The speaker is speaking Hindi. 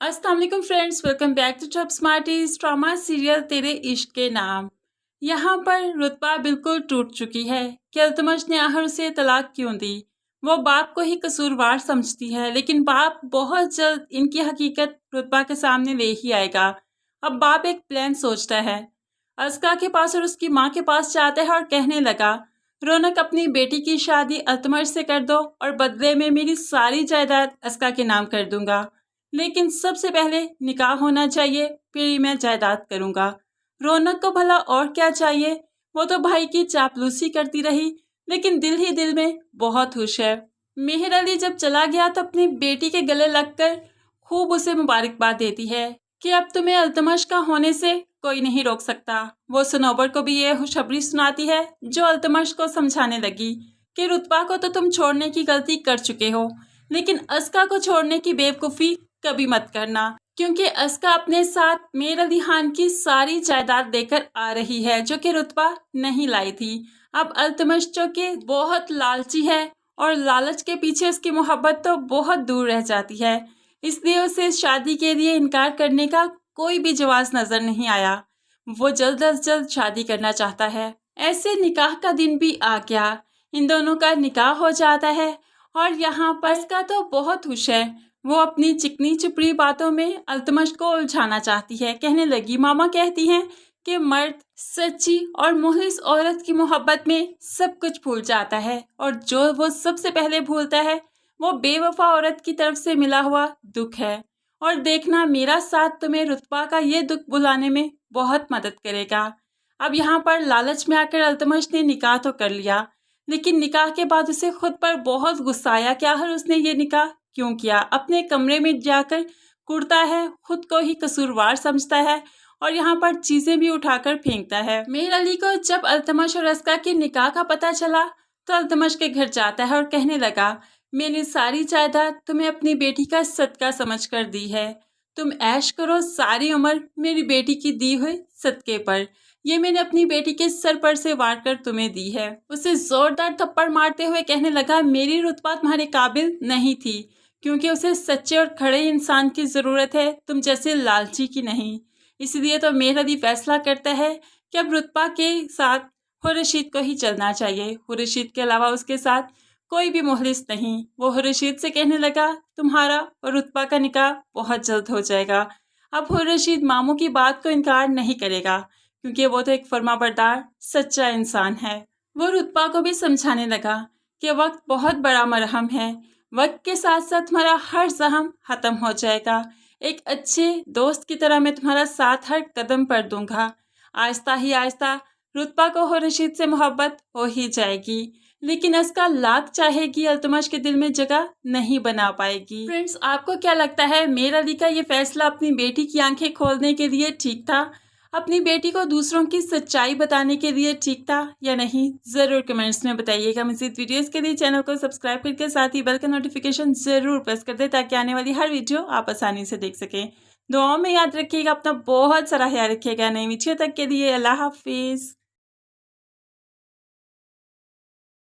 अस्सलाम वालेकुम friends, welcome back to Top Smarties drama serial तेरे इश्क के नाम। यहाँ पर रुतबा बिल्कुल टूट चुकी है कि अल्तमश ने आखिर उसे तलाक क्यों दी। वो बाप को ही कसूरवार समझती है, लेकिन बाप बहुत जल्द इनकी हकीकत रुतबा के सामने ले ही आएगा। अब बाप एक प्लान सोचता है, अस्का के पास और उसकी माँ के पास जाता है और कहने लगा, रौनक अपनी बेटी की शादी अल्तमश से कर दो और बदले में मेरी सारी जायदाद अस्का के नाम कर दूंगा, लेकिन सबसे पहले निकाह होना चाहिए, फिर ही मैं जायदाद करूंगा। रौनक को भला और क्या चाहिए, वो तो भाई की चापलूसी करती रही, लेकिन दिल ही दिल में बहुत खुश है। मेहर अली जब चला गया तो अपनी बेटी के गले लगकर खूब उसे मुबारकबाद देती है कि अब तुम्हें अल्तमश का होने से कोई नहीं रोक सकता। वो सनोबर को भी ये खुशखबरी सुनाती है, जो अल्तमश को समझाने लगी कि रुतबा को तो तुम छोड़ने की गलती कर चुके हो, लेकिन अस्का को छोड़ने की बेवकूफ़ी कभी मत करना, क्योंकि अस्का अपने साथ मेहर अली खान की सारी जायदाद लेकर आ रही है, जो कि रुतबा नहीं लाई थी। अब अल्तमश जो कि बहुत लालची है और लालच के पीछे उसकी मोहब्बत तो बहुत दूर रह जाती है, इसलिए उसे शादी के लिए इनकार करने का कोई भी जवाब नजर नहीं आया। वो जल्द अज जल्द शादी करना चाहता है। ऐसे निकाह का दिन भी आ गया, इन दोनों का निकाह हो जाता है और यहाँ पर अस्का तो बहुत खुश है। वो अपनी चिकनी चुपड़ी बातों में अल्तमश को उलझाना चाहती है। कहने लगी, मामा कहती हैं कि मर्द सच्ची और मुखलिस औरत की मोहब्बत में सब कुछ भूल जाता है, और जो वो सबसे पहले भूलता है वो बेवफा औरत की तरफ से मिला हुआ दुख है। और देखना, मेरा साथ तुम्हें रुतबा का ये दुख भुलाने में बहुत मदद करेगा। अब यहाँ पर लालच में आकर अल्तमश ने निकाह तो कर लिया, लेकिन निकाह के बाद उसे खुद पर बहुत गुस्सा आया कि आखिर उसने ये निकाह क्यों किया। अपने कमरे में जाकर कुड़ता है, खुद को ही कसूरवार समझता है और यहाँ पर चीजें भी उठाकर फेंकता है। मेहर अली को जब अल्तमश और अस्का के निकाह का पता चला तो अल्तमश के घर जाता है और कहने लगा, मैंने सारी जायदाद तुम्हें अपनी बेटी का सदका समझकर दी है, तुम ऐश करो सारी उम्र मेरी बेटी की दी हुई सदके पर। ये मैंने अपनी बेटी के सर पर से वार कर तुम्हें दी है। उसे जोरदार थप्पड़ मारते हुए कहने लगा, मेरी रुतबा तुम्हारे काबिल नहीं थी, क्योंकि उसे सच्चे और खड़े इंसान की ज़रूरत है, तुम जैसे लालची की नहीं। इसलिए तो मेहर अली फैसला करता है कि अब रुतबा के साथ खुर्शीद को ही चलना चाहिए। खुर्शीद के अलावा उसके साथ कोई भी मुखलिस नहीं। वो खुर्शीद से कहने लगा, तुम्हारा और रुतबा का निकाह बहुत जल्द हो जाएगा। अब खुर्शीद मामू की बात को इनकार नहीं करेगा, क्योंकि वो तो एक फर्माबरदार सच्चा इंसान है। वो रुतबा को भी समझाने लगा कि वक्त बहुत बड़ा मरहम है, वक्त के साथ साथ तुम्हारा हर जख्म खत्म हो जाएगा। एक अच्छे दोस्त की तरह मैं तुम्हारा साथ हर कदम पर दूंगा। आहिस्ता ही आहिस्ता रुतबा को खुर्शीद से मोहब्बत हो ही जाएगी, लेकिन अस्का लाख चाहेगी अल्तमश के दिल में जगह नहीं बना पाएगी। फ्रेंड्स, आपको क्या लगता है, मेहर अली का ये फैसला अपनी बेटी की आंखें खोलने के लिए ठीक था, अपनी बेटी को दूसरों की सच्चाई बताने के लिए ठीक था या नहीं? ज़रूर कमेंट्स में बताइएगा। मज़ीद वीडियोस के लिए चैनल को सब्सक्राइब करके साथ ही बेल का नोटिफिकेशन ज़रूर प्रेस कर दें, ताकि आने वाली हर वीडियो आप आसानी से देख सकें। दुआओं में याद रखिएगा, अपना बहुत सारा ख्याल रखिएगा। नई वीडियो तक के लिए अल्लाह हाफिज़।